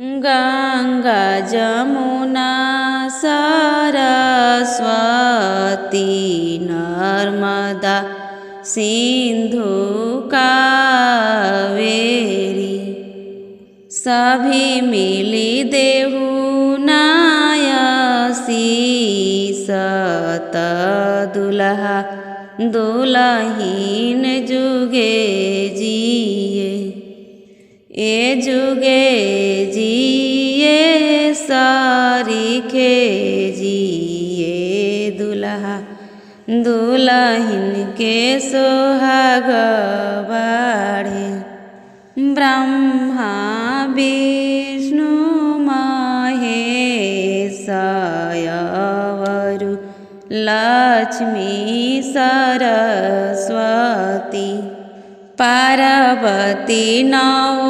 गंगा जमुना सरस्वती नर्मदा सिंधु कावेरी सभी मिली देहु नायसीसत दुल्हा दुल्हीन जुगे जिए ए जुगे जिए सारिखे जिए दुल्हा दुल्हीन के सोहाग बाढ़े ब्रह्मा विष्णु महेश अवरु लक्ष्मी सरस्वती पार्वती नौ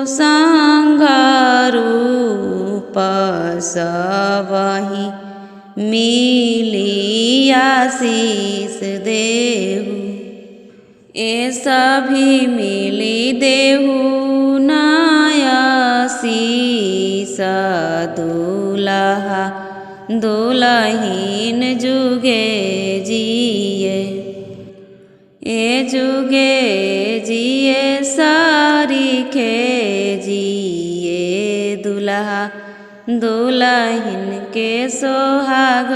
संगरूप सबहि मिली आशीष देहु ए सभी मिली देहु नायसीस दुल्हा दुल्हीन जुगे जिए ए जुगे जिए सारिखे जिए दुल्हा दुल्हीन के सोहाग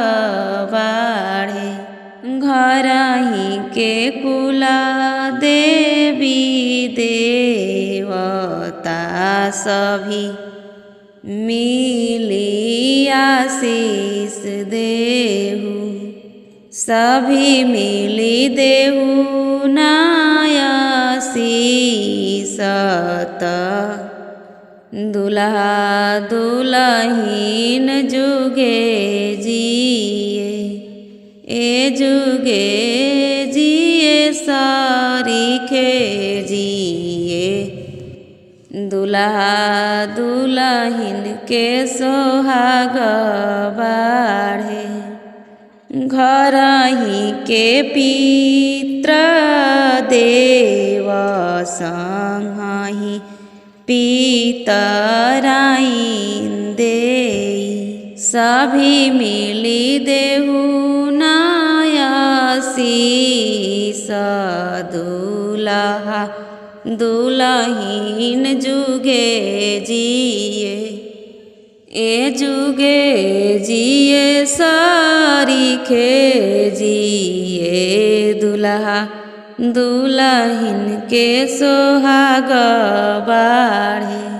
बाढ़े घर ही के कुला देवी देवता सभी मिली आशीष देहु सभी मिली देहु नायसीसत दुल्हा दुल्हीन जुगे जिए ए जुगे जिए सारिखे जिए दुल्हा दुल्हीन के सोहाग बाढ़े घर ही के पितृ देव संगहि पितराइन देई सभी मिली देहु नायसीस दुल्हा दुल्हीन जुगे जिए ए जुगे जिए सारिखे जिए दुल्हा दुल्हीन के सोहाग बाढ़े।